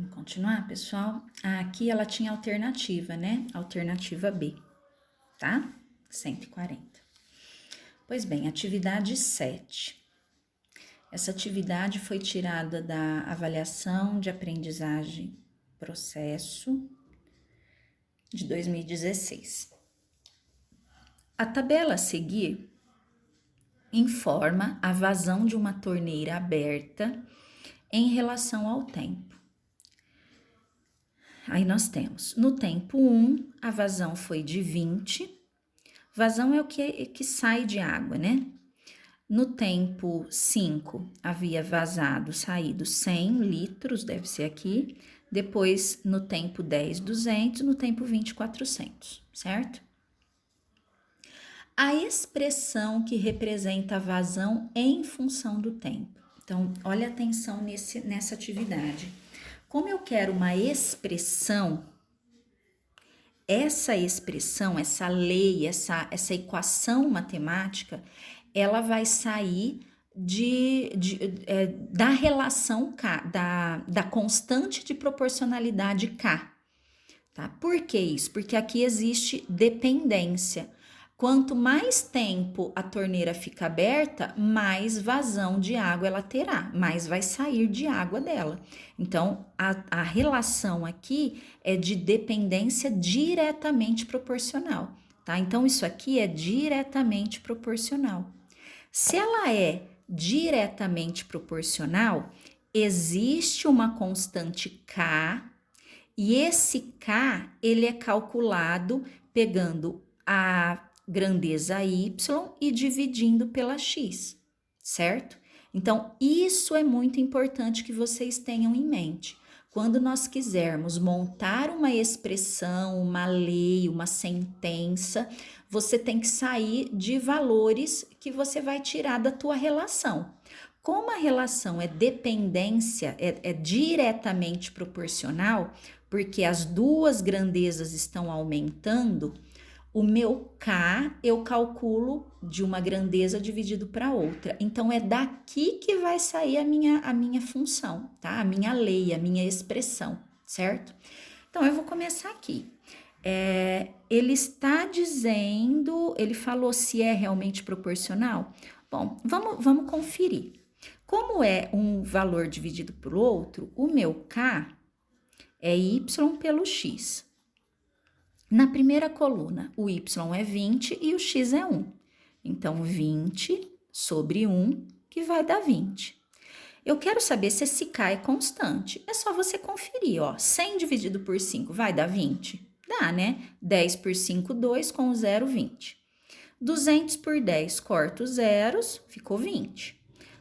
Vamos continuar, pessoal? Aqui ela tinha alternativa, né? Alternativa B, tá? 140. Pois bem, atividade 7. Essa atividade foi tirada da avaliação de aprendizagem processo de 2016. A tabela a seguir informa a vazão de uma torneira aberta em relação ao tempo. Aí nós temos, no tempo 1, a vazão foi de 20. Vazão é o que sai de água, né? No tempo 5, havia saído 100 litros, deve ser aqui. Depois, no tempo 10, 200. No tempo 20, 400, certo? A expressão que representa a vazão em função do tempo. Então, olha atenção nessa atividade. Como eu quero uma expressão, essa lei, essa equação matemática, ela vai sair da relação K, da constante de proporcionalidade K. Tá? Por que isso? Porque aqui existe dependência. Quanto mais tempo a torneira fica aberta, mais vazão de água ela terá, mais vai sair de água dela. Então, a relação aqui é de dependência diretamente proporcional, tá? Então, isso aqui é diretamente proporcional. Se ela é diretamente proporcional, existe uma constante K, e esse K, ele é calculado pegando a grandeza Y e dividindo pela X, certo? Então, isso é muito importante que vocês tenham em mente. Quando nós quisermos montar uma expressão, uma lei, uma sentença, você tem que sair de valores que você vai tirar da tua relação. Como a relação é dependência, é diretamente proporcional, porque as duas grandezas estão aumentando, o meu K eu calculo de uma grandeza dividido para outra. Então, é daqui que vai sair a minha função, tá? A minha lei, a minha expressão, certo? Então, eu vou começar aqui. Ele está dizendo, ele falou se é realmente proporcional? Bom, vamos conferir. Como é um valor dividido por outro, o meu K é Y pelo X. Na primeira coluna, o Y é 20 e o X é 1. Então, 20 sobre 1, que vai dar 20. Eu quero saber se esse K é constante. É só você conferir, ó. 100 dividido por 5 vai dar 20? Dá, né? 10 por 5, 2, com 0, 20. 200 por 10, corto zeros, ficou 20.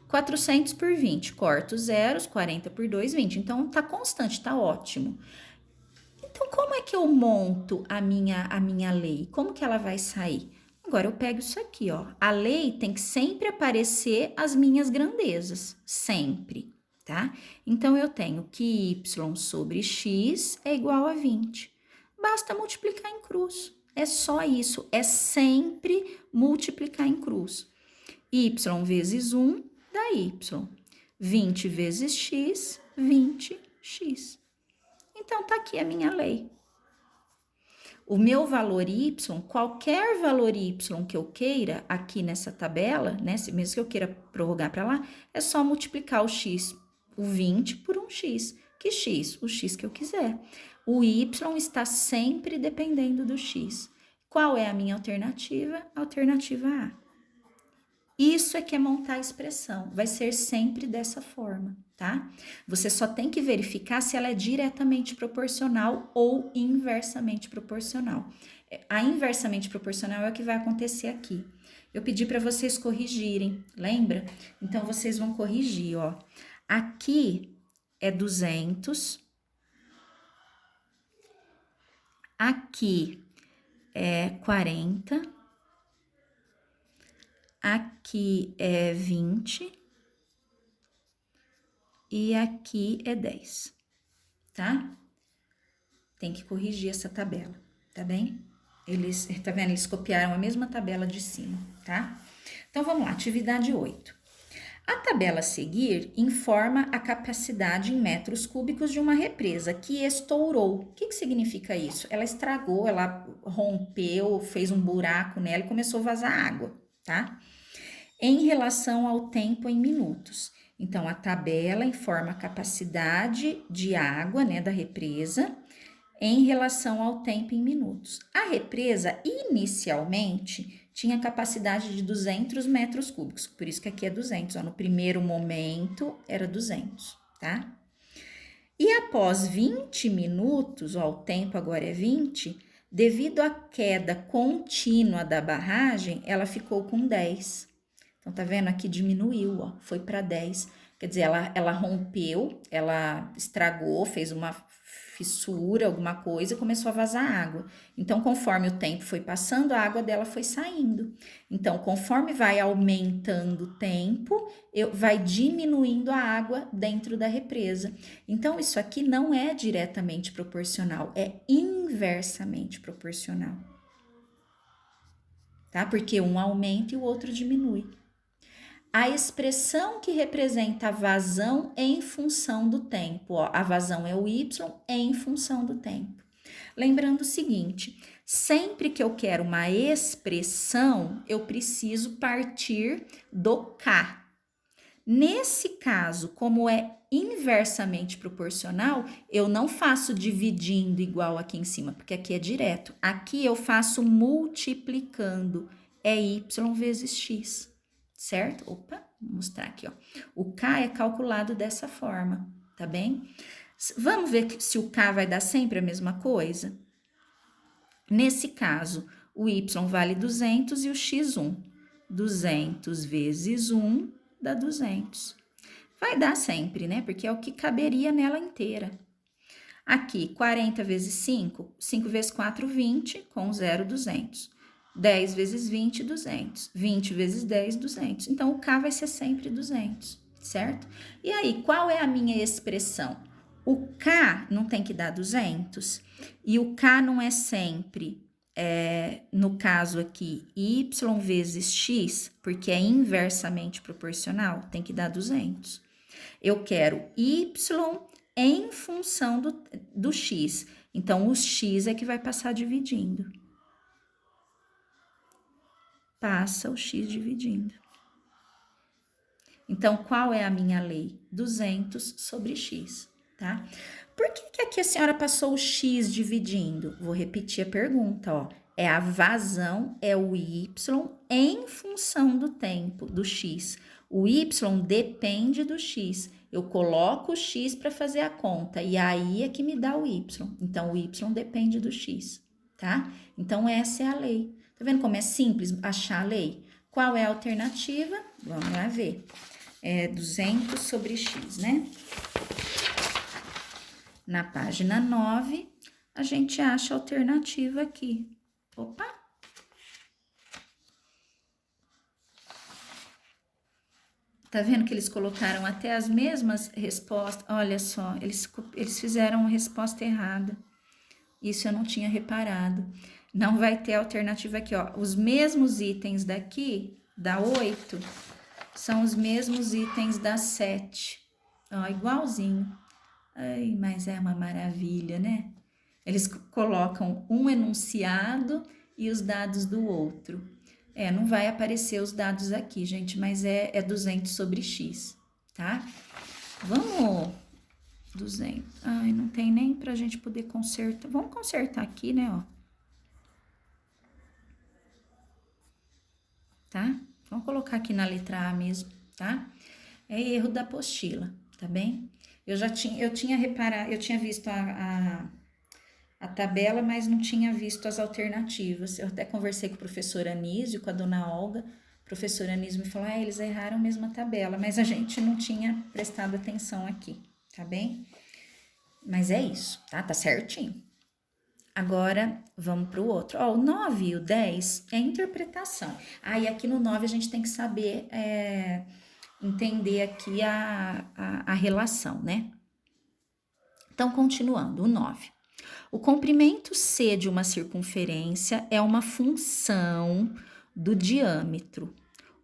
400 por 20, corto zeros, 40 por 2, 20. Então, tá constante, tá ótimo. Então, como é que eu monto a minha lei? Como que ela vai sair? Agora, eu pego isso aqui, ó. A lei tem que sempre aparecer as minhas grandezas, sempre, tá? Então, eu tenho que y sobre x é igual a 20. Basta multiplicar em cruz. É só isso, é sempre multiplicar em cruz. Y vezes 1 dá y. 20 vezes x, 20x. Então, tá aqui a minha lei. O meu valor y, qualquer valor y que eu queira aqui nessa tabela, né? Mesmo que eu queira prorrogar para lá, é só multiplicar o x, o 20 por um x. Que x? O x que eu quiser. O y está sempre dependendo do x. Qual é a minha alternativa? Alternativa A. Isso é que é montar a expressão, vai ser sempre dessa forma, tá? Você só tem que verificar se ela é diretamente proporcional ou inversamente proporcional. A inversamente proporcional é o que vai acontecer aqui. Eu pedi para vocês corrigirem, lembra? Então, vocês vão corrigir, ó. Aqui é 200, aqui é 40, aqui é 20 e aqui é 10, tá? Tem que corrigir essa tabela, tá bem? Tá vendo? Eles copiaram a mesma tabela de cima, tá? Então, vamos lá, atividade 8. A tabela a seguir informa a capacidade em metros cúbicos de uma represa que estourou. O que significa isso? Ela estragou, ela rompeu, fez um buraco nela e começou a vazar água, tá? Em relação ao tempo em minutos. Então, a tabela informa a capacidade de água, né, da represa em relação ao tempo em minutos. A represa, inicialmente, tinha capacidade de 200 metros cúbicos, por isso que aqui é 200, ó, no primeiro momento era 200, tá? E após 20 minutos, ó, o tempo agora é 20, devido à queda contínua da barragem, ela ficou com 10. Então, tá vendo? Aqui diminuiu, ó, foi para 10. Quer dizer, ela rompeu, ela estragou, fez uma fissura, alguma coisa, e começou a vazar água. Então, conforme o tempo foi passando, a água dela foi saindo. Então, conforme vai aumentando o tempo, vai diminuindo a água dentro da represa. Então, isso aqui não é diretamente proporcional, é inversamente proporcional. Tá? Porque um aumenta e o outro diminui. A expressão que representa a vazão em função do tempo. Ó, a vazão é o y em função do tempo. Lembrando o seguinte, sempre que eu quero uma expressão, eu preciso partir do K. Nesse caso, como é inversamente proporcional, eu não faço dividindo igual aqui em cima, porque aqui é direto. Aqui eu faço multiplicando, é y vezes x. Certo? Opa, vou mostrar aqui, ó. O K é calculado dessa forma, tá bem? Vamos ver se o K vai dar sempre a mesma coisa? Nesse caso, o Y vale 200 e o X 1. 200 vezes 1 dá 200. Vai dar sempre, né? Porque é o que caberia nela inteira. Aqui, 40 vezes 5, 5 vezes 4, 20, com 0, 200. 10 vezes 20, 200. 20 vezes 10, 200. Então, o K vai ser sempre 200, certo? E aí, qual é a minha expressão? O K não tem que dar 200? E o K não é sempre, no caso aqui, Y vezes X, porque é inversamente proporcional, tem que dar 200. Eu quero Y em função do X. Então, o X é que vai passar dividindo. Passa o x dividindo. Então, qual é a minha lei? 200 sobre x, tá? Por que aqui a senhora passou o x dividindo? Vou repetir a pergunta, ó. É a vazão, é o y em função do tempo, do x. O y depende do x. Eu coloco o x para fazer a conta e aí é que me dá o y. Então, o y depende do x, tá? Então, essa é a lei. Tá vendo como é simples achar a lei? Qual é a alternativa? Vamos lá ver. É 200 sobre x, né? Na página 9, a gente acha a alternativa aqui. Opa! Tá vendo que eles colocaram até as mesmas respostas? Olha só, eles fizeram a resposta errada. Isso eu não tinha reparado. Não vai ter alternativa aqui, ó. Os mesmos itens daqui, da 8, são os mesmos itens da 7. Ó, igualzinho. Ai, mas é uma maravilha, né? Eles colocam um enunciado e os dados do outro. Não vai aparecer os dados aqui, gente, mas é 200 sobre x, tá? Vamos... 200. Ai, não tem nem pra gente poder consertar. Vamos consertar aqui, né, ó. Tá? Vamos colocar aqui na letra A mesmo, tá? É erro da apostila, tá bem? Eu tinha reparado, eu tinha visto a tabela, mas não tinha visto as alternativas. Eu até conversei com o professor Anísio, com a dona Olga. O professor Anísio me falou, eles erraram mesmo a tabela, mas a gente não tinha prestado atenção aqui, tá bem? Mas é isso, tá? Tá certinho. Agora, vamos para o outro. Ó, o 9 e o 10 é interpretação. E aqui no 9 a gente tem que saber entender aqui a relação, né? Então, continuando, o 9. O comprimento C de uma circunferência é uma função do diâmetro.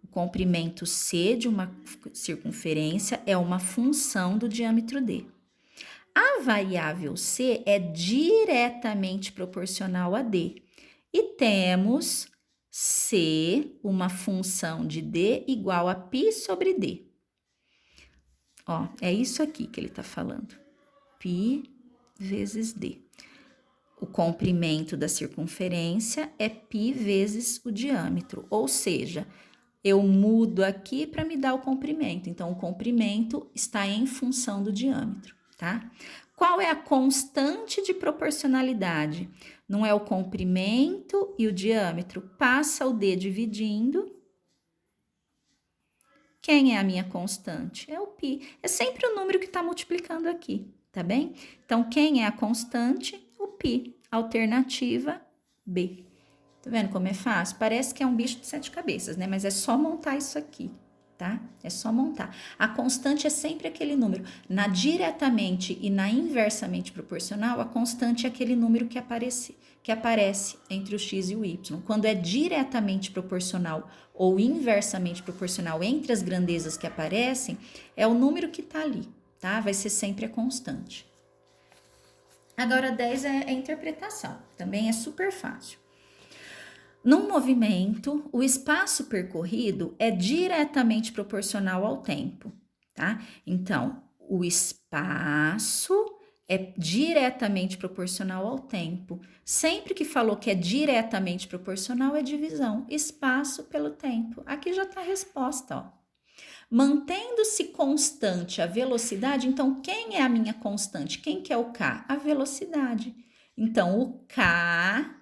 O comprimento C de uma circunferência é uma função do diâmetro D. A variável C é diretamente proporcional a D. E temos C, uma função de D igual a π sobre D. Ó, é isso aqui que ele está falando. π vezes D. O comprimento da circunferência é π vezes o diâmetro, ou seja, eu mudo aqui para me dar o comprimento. Então, o comprimento está em função do diâmetro, tá? Qual é a constante de proporcionalidade? Não é o comprimento e o diâmetro. Passa o D dividindo. Quem é a minha constante? É o π. É sempre o número que está multiplicando aqui, tá bem? Então, quem é a constante? O π. Alternativa B. Tá vendo como é fácil? Parece que é um bicho de 7 cabeças, né? Mas é só montar isso aqui, tá? É só montar. A constante é sempre aquele número. Na diretamente e na inversamente proporcional, a constante é aquele número que aparece entre o x e o y. Quando é diretamente proporcional ou inversamente proporcional entre as grandezas que aparecem, é o número que tá ali, tá? Vai ser sempre a constante. Agora, 10 é a interpretação. Também é super fácil. Num movimento, o espaço percorrido é diretamente proporcional ao tempo, tá? Então, o espaço é diretamente proporcional ao tempo. Sempre que falou que é diretamente proporcional, é divisão. Espaço pelo tempo. Aqui já está a resposta, ó. Mantendo-se constante a velocidade, então, quem é a minha constante? Quem que é o K? A velocidade. Então, o K...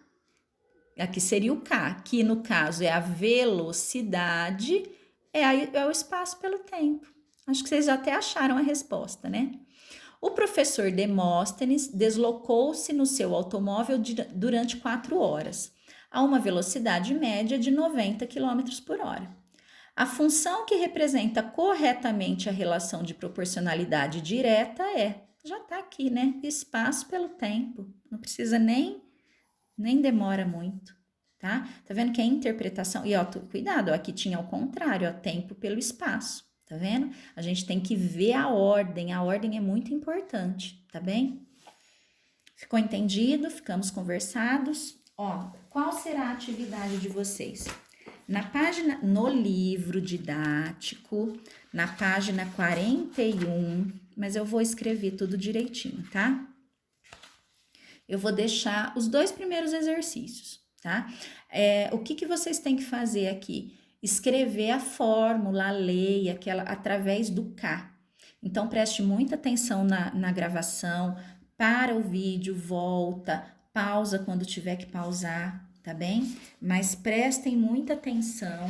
Aqui seria o K, que no caso é a velocidade, é o espaço pelo tempo. Acho que vocês já até acharam a resposta, né? O professor Demóstenes deslocou-se no seu automóvel durante 4 horas, a uma velocidade média de 90 km por hora. A função que representa corretamente a relação de proporcionalidade direta já está aqui, né? Espaço pelo tempo. Não precisa nem demora muito, tá? Tá vendo que a interpretação... E, ó, cuidado, ó, aqui tinha ao contrário, ó, tempo pelo espaço, tá vendo? A gente tem que ver a ordem é muito importante, tá bem? Ficou entendido? Ficamos conversados? Ó, qual será a atividade de vocês? No livro didático, na página 41, mas eu vou escrever tudo direitinho, tá? Eu vou deixar os 2 primeiros exercícios, tá? O que vocês têm que fazer aqui? Escrever a fórmula, a lei, através do K. Então, preste muita atenção na gravação, para o vídeo, volta, pausa quando tiver que pausar, tá bem? Mas prestem muita atenção,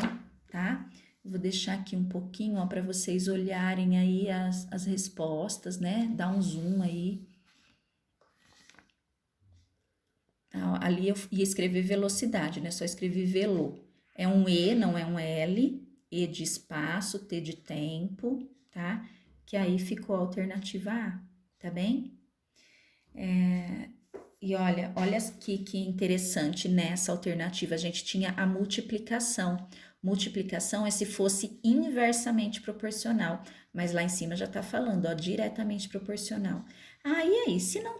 tá? Eu vou deixar aqui um pouquinho, ó, para vocês olharem aí as respostas, né? Dá um zoom aí. Ali eu ia escrever velocidade, né? Só escrevi velo. É um E, não é um L. E de espaço, T de tempo, tá? Que aí ficou a alternativa A, tá bem? E olha aqui que interessante nessa alternativa. A gente tinha a multiplicação. Multiplicação é se fosse inversamente proporcional. Mas lá em cima já tá falando, ó, diretamente proporcional. E aí, se não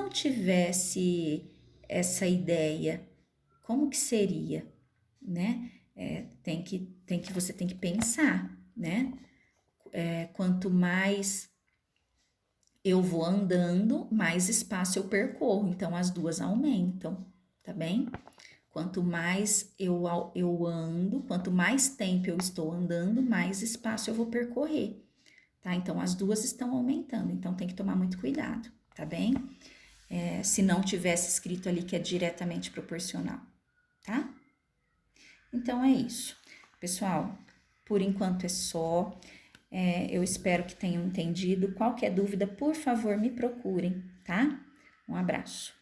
tivesse essa ideia, como que seria, né? Você tem que pensar, né? Quanto mais eu vou andando, mais espaço eu percorro. Então, as duas aumentam, tá bem? Quanto mais eu ando, quanto mais tempo eu estou andando, mais espaço eu vou percorrer, tá? Então, as duas estão aumentando. Então, tem que tomar muito cuidado, tá bem? Se não tivesse escrito ali que é diretamente proporcional, tá? Então, é isso. Pessoal, por enquanto é só. Eu espero que tenham entendido. Qualquer dúvida, por favor, me procurem, tá? Um abraço.